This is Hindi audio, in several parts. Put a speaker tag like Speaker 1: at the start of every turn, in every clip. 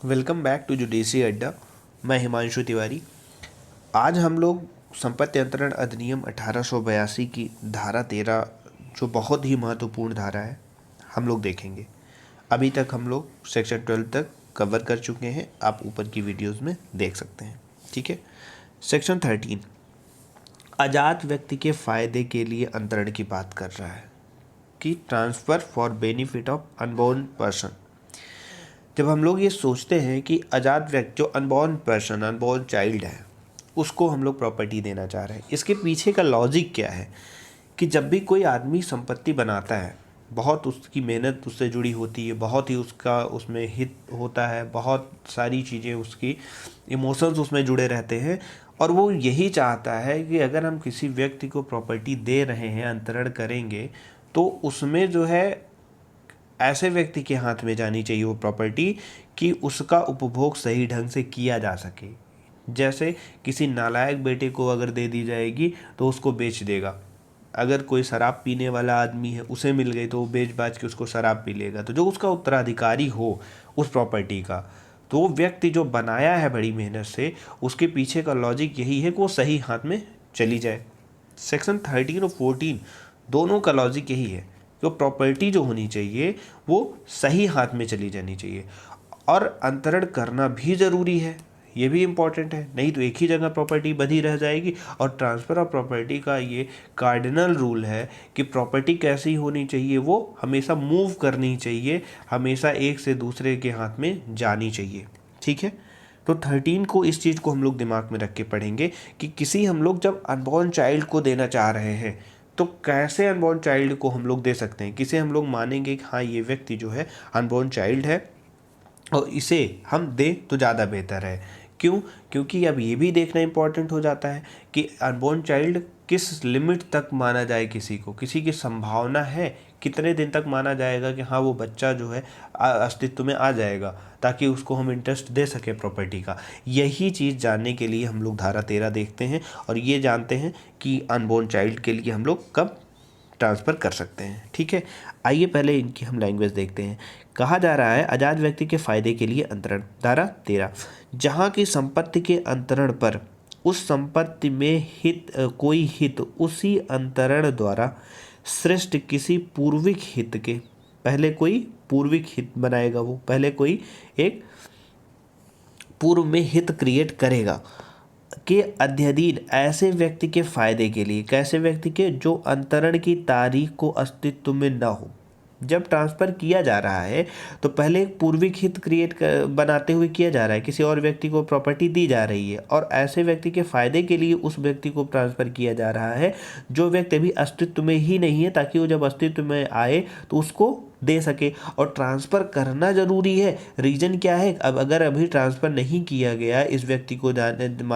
Speaker 1: वेलकम बैक टू जुडिशरी अड्डा। मैं हिमांशु तिवारी। आज हम लोग संपत्ति अंतरण अधिनियम 1882 की धारा 13, जो बहुत ही महत्वपूर्ण धारा है, हम लोग देखेंगे। अभी तक हम लोग सेक्शन 12 तक कवर कर चुके हैं, आप ऊपर की वीडियोस में देख सकते हैं। ठीक है। सेक्शन 13 आज़ाद व्यक्ति के फायदे के लिए अंतरण की बात कर रहा है कि transfer for benefit of unborn person. जब हम लोग ये सोचते हैं कि आज़ाद व्यक्ति, जो अनबॉर्न पर्सन, अनबॉर्न चाइल्ड है, उसको हम लोग प्रॉपर्टी देना चाह रहे हैं, इसके पीछे का लॉजिक क्या है कि जब भी कोई आदमी संपत्ति बनाता है, बहुत उसकी मेहनत उससे जुड़ी होती है, बहुत ही उसका उसमें हित होता है, बहुत सारी चीज़ें, उसकी इमोशंस उसमें जुड़े रहते हैं, और वो यही चाहता है कि अगर हम किसी व्यक्ति को प्रॉपर्टी दे रहे हैं, अंतरण करेंगे, तो उसमें जो है ऐसे व्यक्ति के हाथ में जानी चाहिए वो प्रॉपर्टी कि उसका उपभोग सही ढंग से किया जा सके। जैसे किसी नालायक बेटे को अगर दे दी जाएगी तो उसको बेच देगा, अगर कोई शराब पीने वाला आदमी है उसे मिल गई तो वो बेच बाच के उसको शराब पी लेगा। तो जो उसका उत्तराधिकारी हो उस प्रॉपर्टी का, तो वो व्यक्ति जो बनाया है बड़ी मेहनत से, उसके पीछे का लॉजिक यही है कि वो सही हाथ में चली जाए। सेक्शन 13 और 14 दोनों का लॉजिक यही है, जो प्रॉपर्टी जो होनी चाहिए वो सही हाथ में चली जानी चाहिए, और अंतरण करना भी ज़रूरी है, ये भी इम्पॉर्टेंट है। नहीं तो एक ही जगह प्रॉपर्टी बंधी रह जाएगी। और ट्रांसफ़र ऑफ प्रॉपर्टी का ये कार्डिनल रूल है कि प्रॉपर्टी कैसी होनी चाहिए, वो हमेशा मूव करनी चाहिए, हमेशा एक से दूसरे के हाथ में जानी चाहिए। ठीक है। तो 13 को, इस चीज़ को हम लोग दिमाग में रख के पढ़ेंगे कि किसी हम लोग जब अनबॉर्न चाइल्ड को देना चाह रहे हैं तो कैसे अनबॉर्न चाइल्ड को हम लोग दे सकते हैं, किसे हम लोग मानेंगे कि हाँ ये व्यक्ति जो है अनबॉर्न चाइल्ड है और इसे हम दें तो ज़्यादा बेहतर है। क्यों? क्योंकि अब ये भी देखना इम्पॉर्टेंट हो जाता है कि अनबॉर्न चाइल्ड किस लिमिट तक माना जाए, किसी को, किसी की संभावना है, कितने दिन तक माना जाएगा कि हाँ वो बच्चा जो है अस्तित्व में आ जाएगा, ताकि उसको हम इंटरेस्ट दे सके प्रॉपर्टी का। यही चीज़ जानने के लिए हम लोग धारा 13 देखते हैं और ये जानते हैं कि अनबॉर्न चाइल्ड के लिए हम लोग कब ट्रांसफ़र कर सकते हैं। ठीक है। आइए पहले इनकी हम लैंग्वेज देखते हैं। कहा जा रहा है आज़ाद व्यक्ति के फायदे के लिए अंतरण। धारा 13, जहाँ की संपत्ति के अंतरण पर उस संपत्ति में कोई हित उसी अंतरण द्वारा सृष्ट किसी पूर्विक हित के, पहले कोई पूर्विक हित बनाएगा, वो पहले कोई एक पूर्व में हित क्रिएट करेगा के अध्ययन ऐसे व्यक्ति के फायदे के लिए, कैसे व्यक्ति के, जो अंतरण की तारीख को अस्तित्व में न हो। जब ट्रांसफ़र किया जा रहा है तो पहले एक पूर्विक हित बनाते हुए किया जा रहा है, किसी और व्यक्ति को प्रॉपर्टी दी जा रही है और ऐसे व्यक्ति के फायदे के लिए उस व्यक्ति को ट्रांसफ़र किया जा रहा है जो व्यक्ति अभी अस्तित्व में ही नहीं है, ताकि वो जब अस्तित्व में आए तो उसको दे सके। और ट्रांसफ़र करना ज़रूरी है। रीज़न क्या है? अब अगर अभी ट्रांसफ़र नहीं किया गया इस व्यक्ति को,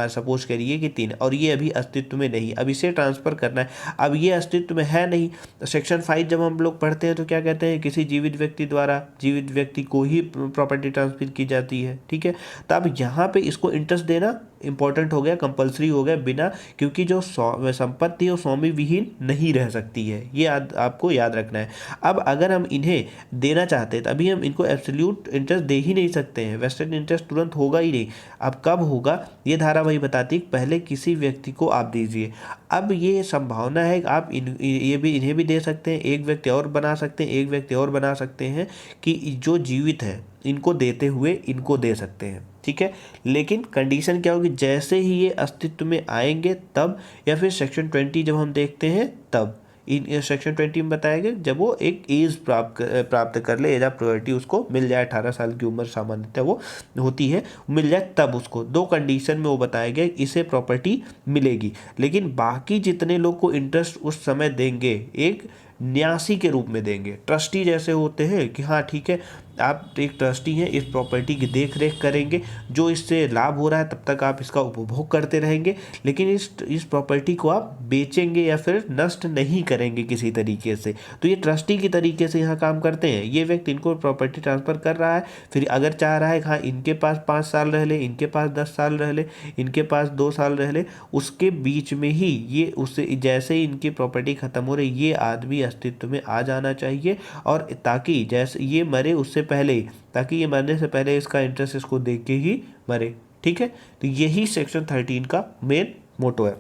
Speaker 1: सपोज करिए कि 3, और ये अभी अस्तित्व में नहीं, अब इसे ट्रांसफ़र करना है, अब ये अस्तित्व में है नहीं। सेक्शन 5 जब हम लोग पढ़ते हैं तो क्या कहते हैं, किसी जीवित व्यक्ति द्वारा जीवित व्यक्ति को ही प्रॉपर्टी ट्रांसफर की जाती है। ठीक है। तो अब यहाँ पे इसको इंटरेस्ट देना इंपॉर्टेंट हो गया, कंपलसरी हो गया, बिना, क्योंकि जो संपत्ति है वो स्वामी विहीन नहीं रह सकती है, ये आपको याद रखना है। अब अगर हम इन्हें देना चाहते हैं तो अभी हम इनको एब्सोल्यूट इंटरेस्ट दे ही नहीं सकते हैं, वेस्टेड इंटरेस्ट तुरंत होगा ही नहीं। अब कब होगा ये धारा वही बताती है, पहले किसी व्यक्ति को आप दीजिए। अब ये संभावना है कि आप इन्हें भी दे सकते हैं, एक व्यक्ति और बना सकते हैं, एक व्यक्ति और बना सकते हैं कि जो जीवित है इनको देते हुए इनको दे सकते हैं। ठीक है। लेकिन कंडीशन क्या होगी, जैसे ही ये अस्तित्व में आएंगे तब, या फिर सेक्शन 20 जब हम देखते हैं तब, इन सेक्शन 20 में बताया गया जब वो एक एज प्राप्त कर ले, एज ऑफ प्योरिटी उसको मिल जाए, 18 साल की उम्र सामान्यतः वो होती है, मिल जाए, तब उसको 2 कंडीशन में वो बताया गया इसे प्रॉपर्टी मिलेगी। लेकिन बाकी जितने लोग को इंटरेस्ट उस समय देंगे, एक न्यासी के रूप में देंगे, ट्रस्टी जैसे होते हैं कि हाँ ठीक है आप एक ट्रस्टी हैं, इस प्रॉपर्टी की देख रेख करेंगे, जो इससे लाभ हो रहा है तब तक आप इसका उपभोग करते रहेंगे, लेकिन इस प्रॉपर्टी को आप बेचेंगे या फिर नष्ट नहीं करेंगे किसी तरीके से। तो ये ट्रस्टी की तरीके से यहाँ काम करते हैं। ये व्यक्ति इनको प्रॉपर्टी ट्रांसफ़र कर रहा है, फिर अगर चाह रहा है हाँ इनके पास 5 साल रह ले, इनके पास 10 साल रह ले, इनके पास 2 साल रह ले, उसके बीच में ही ये उससे जैसे ही इनकी प्रॉपर्टी ख़त्म हो रही, ये आदमी अस्तित्व में आ जाना चाहिए, और ताकि जैसे ये मरे उससे पहले ही, ताकि ये मरने से पहले इसका इंटरेस्ट इसको दे के ही मरे। ठीक है, तो यही सेक्शन 13 का मेन मोटो है।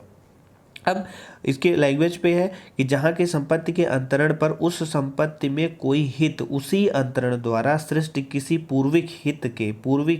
Speaker 1: अब इसके लैंग्वेज पे है कि जहाँ के संपत्ति के अंतरण पर उस संपत्ति में कोई हित उसी अंतरण द्वारा सृष्टि किसी पूर्विक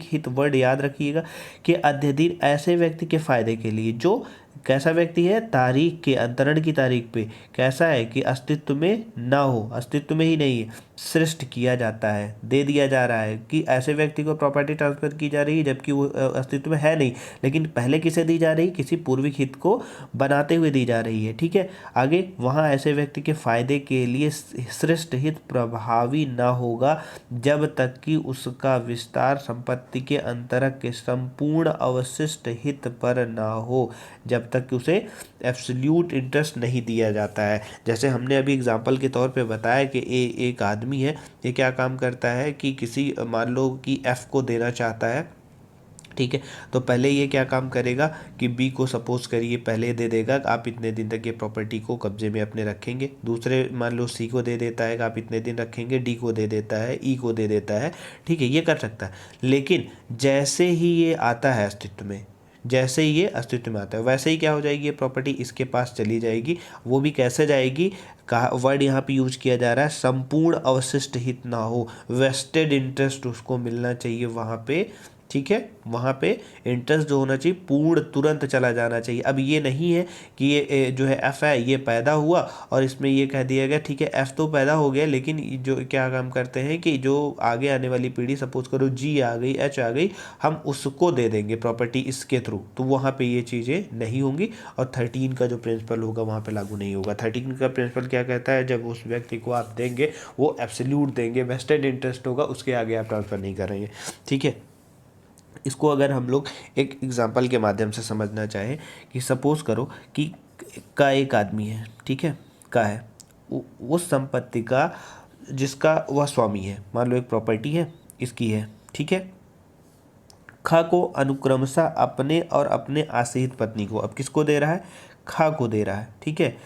Speaker 1: हित वर्ड याद रखिएगा, कि अध्ययन ऐसे व्यक्ति के फायदे के लिए जो कैसा व्यक्ति है, तारीख के अंतरण की तारीख पे कैसा है कि अस्तित्व में ना हो, अस्तित्व में ही नहीं है, सृष्ट किया जाता है, दे दिया जा रहा है, कि ऐसे व्यक्ति को प्रॉपर्टी ट्रांसफर की जा रही है जबकि वो अस्तित्व में है नहीं, लेकिन पहले किसे दी जा रही है, किसी पूर्विक हित को बनाते हुए दी जा रही है। ठीक है, आगे वहाँ ऐसे व्यक्ति के फायदे के लिए सृष्ट हित प्रभावी ना होगा जब तक कि उसका विस्तार संपत्ति के अंतरक के संपूर्ण अवशिष्ट हित पर ना हो, जब तक कि उसे एब्सोल्यूट इंटरेस्ट नहीं दिया जाता है। जैसे हमने अभी एग्जांपल के तौर पे बताया कि एक आदमी है, ये क्या काम करता है कि किसी मान लो कि एफ को देना चाहता है। ठीक है, तो पहले ये क्या काम करेगा कि बी को सपोज करिए पहले दे देगा आप इतने दिन तक ये प्रॉपर्टी को कब्जे में अपने रखेंगे, दूसरे मान लो सी को दे देता है कि आप इतने दिन रखेंगे, डी को दे देता है, ई को दे देता है। ठीक है, ये कर सकता है, लेकिन जैसे ही ये आता है अस्तित्व में, जैसे ही ये अस्तित्व में आता है वैसे ही क्या हो जाएगी, ये प्रॉपर्टी इसके पास चली जाएगी। वो भी कैसे जाएगी, कहा वर्ड यहाँ पे यूज किया जा रहा है, संपूर्ण अवशिष्ट हित ना हो, वेस्टेड इंटरेस्ट उसको मिलना चाहिए वहाँ पे। ठीक है, वहाँ पे इंटरेस्ट जो होना चाहिए पूर्ण तुरंत चला जाना चाहिए। अब ये नहीं है कि ये जो है एफ है ये पैदा हुआ और इसमें ये कह दिया गया ठीक है एफ तो पैदा हो गया, लेकिन जो क्या काम करते हैं कि जो आगे आने वाली पीढ़ी सपोज करो जी आ गई, एच आ गई, हम उसको दे देंगे प्रॉपर्टी इसके थ्रू, तो वहाँ पे ये चीज़ें नहीं होंगी और 13 का जो प्रिंसिपल होगा वहाँ पे लागू नहीं होगा। 13 का प्रिंसिपल क्या कहता है, जब उस व्यक्ति को आप देंगे वो एब्सोल्यूट देंगे, वेस्टेड इंटरेस्ट होगा, उसके आगे आप ट्रांसफ़र नहीं करेंगे। ठीक है, इसको अगर हम लोग एक एग्जांपल के माध्यम से समझना चाहें कि सपोज़ करो कि का एक आदमी है, ठीक है, का है उस संपत्ति का जिसका वह स्वामी है, मान लो एक प्रॉपर्टी है इसकी है। ठीक है, खा को अनुक्रमशः अपने और अपने आश्रित पत्नी को, अब किसको दे रहा है, खा को दे रहा है। ठीक है,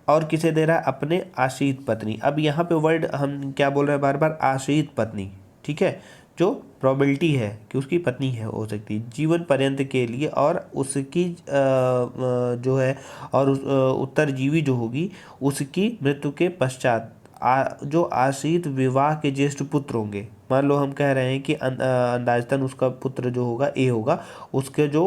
Speaker 1: और किसे दे रहा है, अपने आश्रित पत्नी। अब यहाँ पे वर्ड हम क्या बोल रहे हैं बार बार, आश्रित पत्नी। ठीक है, जो प्रोबेबिलिटी है कि उसकी पत्नी है हो सकती है जीवन पर्यंत के लिए, और उसकी जो है और उत्तरजीवी जो होगी उसकी मृत्यु के पश्चात जो आश्रित विवाह के ज्येष्ठ पुत्र होंगे, मान लो हम कह रहे हैं कि अंदाजतन उसका पुत्र जो होगा ए होगा, उसके जो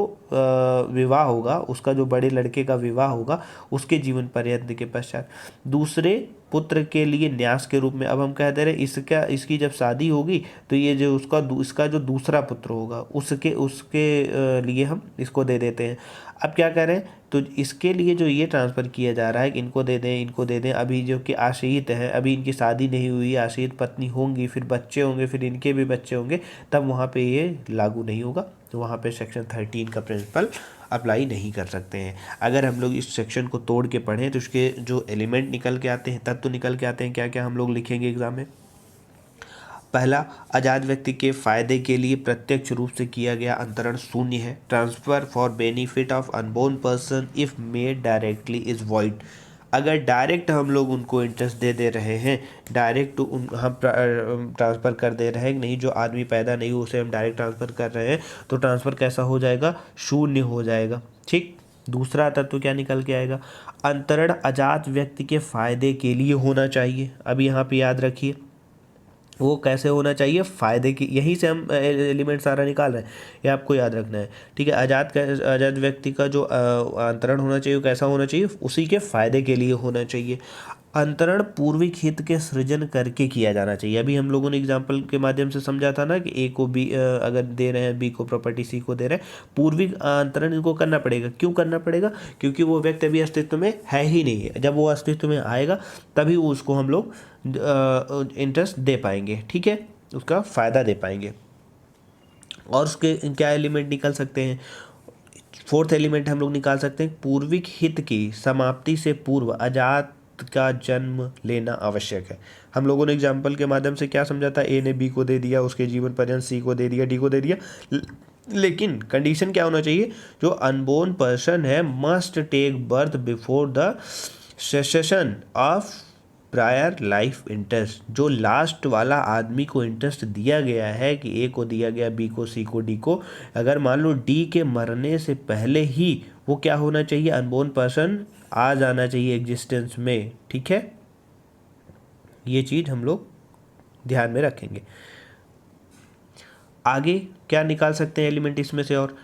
Speaker 1: विवाह होगा, उसका जो बड़े लड़के का विवाह होगा उसके जीवन पर्यंत के पश्चात दूसरे पुत्र के लिए न्यास के रूप में, अब हम कह दे रहे इसकी जब शादी होगी तो ये जो इसका जो दूसरा पुत्र होगा उसके उसके लिए हम इसको दे देते हैं। अब क्या करें, तो इसके लिए जो ये ट्रांसफ़र किया जा रहा है कि इनको दे दें, इनको दे दें, अभी जो कि आश्रित है, अभी इनकी शादी नहीं हुई, आश्रित पत्नी होंगी, फिर बच्चे होंगे, फिर इनके भी बच्चे होंगे, तब वहाँ पे ये लागू नहीं होगा, तो वहाँ पे सेक्शन 13 का प्रिंसिपल अप्लाई नहीं कर सकते हैं। अगर हम लोग इस सेक्शन को तोड़ के पढ़ें तो उसके जो एलिमेंट निकल के आते हैं, तत्व निकल के आते हैं, क्या क्या हम लोग लिखेंगे एग्जाम में। पहला, आज़ाद व्यक्ति के फायदे के लिए प्रत्यक्ष रूप से किया गया अंतरण शून्य है। Transfer for benefit of unborn person if made directly is void. अगर डायरेक्ट हम लोग उनको इंटरेस्ट दे रहे हैं, डायरेक्ट हम ट्रांसफ़र कर दे रहे हैं, नहीं जो आदमी पैदा नहीं हो उसे हम डायरेक्ट ट्रांसफ़र कर रहे हैं, तो ट्रांसफ़र कैसा हो जाएगा, शून्य हो जाएगा। ठीक, दूसरा तत्व क्या निकल के आएगा, अंतरण अजात व्यक्ति के फायदे के लिए होना चाहिए। अब यहाँ पे याद रखिए वो कैसे होना चाहिए, फ़ायदे की, यहीं से हम एलिमेंट सारा निकाल रहे हैं, ये आपको याद रखना है। ठीक है, आज़ाद व्यक्ति का जो अंतरण होना चाहिए वो कैसा होना चाहिए, उसी के फ़ायदे के लिए होना चाहिए। अंतरण पूर्विक हित के सृजन करके किया जाना चाहिए। अभी हम लोगों ने एग्जाम्पल के माध्यम से समझा था ना कि ए को बी अगर दे रहे हैं, बी को प्रॉपर्टी सी को दे रहे हैं, पूर्विक अंतरण इनको करना पड़ेगा। क्यों करना पड़ेगा, क्योंकि वो व्यक्ति अभी अस्तित्व में है ही नहीं है, जब वो अस्तित्व में आएगा तभी उसको हम लोग इंटरेस्ट दे पाएंगे। ठीक है, उसका फ़ायदा दे पाएंगे। और उसके क्या एलिमेंट निकल सकते हैं, फोर्थ एलिमेंट हम लोग निकाल सकते हैं, पूर्विक हित की समाप्ति से पूर्व अजात का जन्म लेना आवश्यक है। हम लोगों ने एग्जाम्पल के माध्यम से क्या समझा था, ए ने बी को दे दिया, उसके जीवन पर्यंत सी को दे दिया, डी को दे दिया, लेकिन कंडीशन क्या होना चाहिए, जो अनबोर्न पर्सन है must take birth before the cessation of prior life interest, जो लास्ट वाला आदमी को इंटरेस्ट दिया गया है कि ए को दिया गया, बी को, सी को, डी को, अगर मान लो डी के मरने से पहले ही वो क्या होना चाहिए, अनबोर्न पर्सन आ जाना चाहिए एग्जिस्टेंस में। ठीक है, ये चीज़ हम लोग ध्यान में रखेंगे। आगे क्या निकाल सकते हैं एलिमेंट इसमें से, और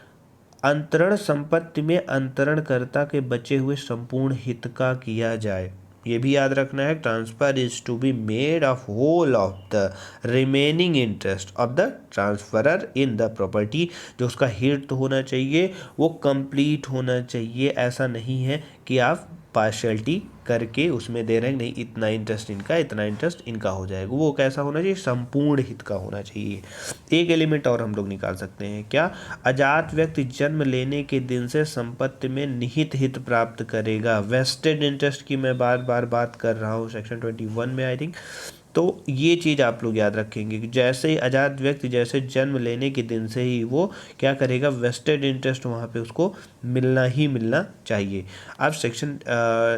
Speaker 1: अंतरण संपत्ति में अंतरणकर्ता के बचे हुए संपूर्ण हित का किया जाए, ये भी याद रखना है। Transfer is to be made of whole of the remaining interest of the transferor in the property, जो उसका हित होना चाहिए वो कंप्लीट होना चाहिए। ऐसा नहीं है कि आप पार्शियलिटी करके उसमें दे रहे हैं, नहीं इतना इंटरेस्ट इनका, इतना इंटरेस्ट इनका हो जाएगा, वो कैसा होना चाहिए, संपूर्ण हित का होना चाहिए। एक एलिमेंट और हम लोग निकाल सकते हैं, क्या, अजात व्यक्ति जन्म लेने के दिन से संपत्ति में निहित हित प्राप्त करेगा। वेस्टेड इंटरेस्ट की मैं बार बार बात कर रहा हूँ सेक्शन 21 में आई थिंक। तो ये चीज़ आप लोग याद रखेंगे कि जैसे ही आज़ाद व्यक्ति जैसे जन्म लेने के दिन से ही वो क्या करेगा, वेस्टेड इंटरेस्ट वहाँ पे उसको मिलना ही मिलना चाहिए। अब सेक्शन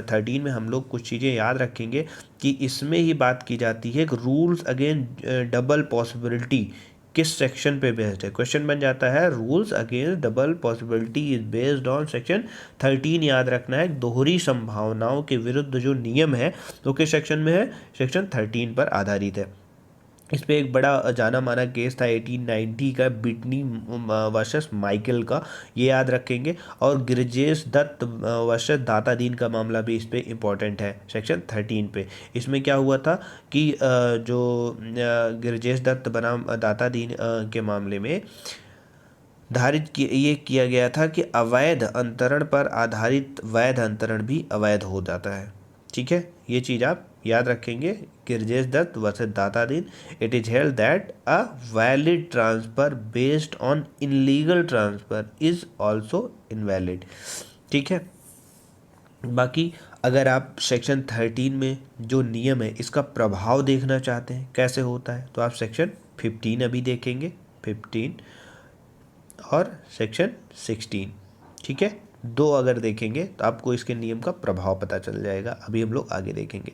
Speaker 1: 13 में हम लोग कुछ चीज़ें याद रखेंगे कि इसमें ही बात की जाती है कि रूल्स अगेन डबल पॉसिबिलिटी किस सेक्शन पे बेस्ड है। क्वेश्चन बन जाता है rules against double possibility is based on section 13। याद रखना है दोहरी संभावनाओं के विरुद्ध जो नियम है वो किस सेक्शन में है, सेक्शन 13 पर आधारित है। इस पे एक बड़ा जाना माना केस था 1890 का, बिटनी वर्सेस माइकल का, ये याद रखेंगे। और गिरजेश दत्त वर्सेस दाता दीन का मामला भी इस पे इम्पॉर्टेंट है सेक्शन 13 पे। इसमें क्या हुआ था कि जो गिरजेश दत्त बनाम दाता दीन के मामले में ये किया गया था कि अवैध अंतरण पर आधारित वैध अंतरण भी अवैध हो जाता है। ठीक है, ये चीज़ आप याद रखेंगे। गिरजेश दत्त वर्सेस दाता दीन, it is held that a valid transfer based on illegal transfer is also invalid. ठीक है, बाकी अगर आप सेक्शन 13 में जो नियम है इसका प्रभाव देखना चाहते हैं कैसे होता है, तो आप सेक्शन 15 अभी देखेंगे, 15 और सेक्शन 16। ठीक है, दो अगर देखेंगे तो आपको इसके नियम का प्रभाव पता चल जाएगा। अभी हम लोग आगे देखेंगे।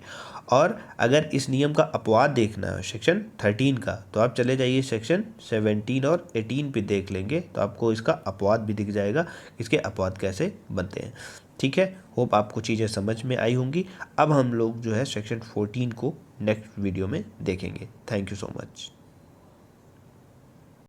Speaker 1: और अगर इस नियम का अपवाद देखना है सेक्शन 13 का, तो आप चले जाइए सेक्शन 17 और 18 पे देख लेंगे, तो आपको इसका अपवाद भी दिख जाएगा, इसके अपवाद कैसे बनते हैं। ठीक है, होप आपको चीज़ें समझ में आई होंगी। अब हम लोग जो है सेक्शन 14 को नेक्स्ट वीडियो में देखेंगे। Thank you so much.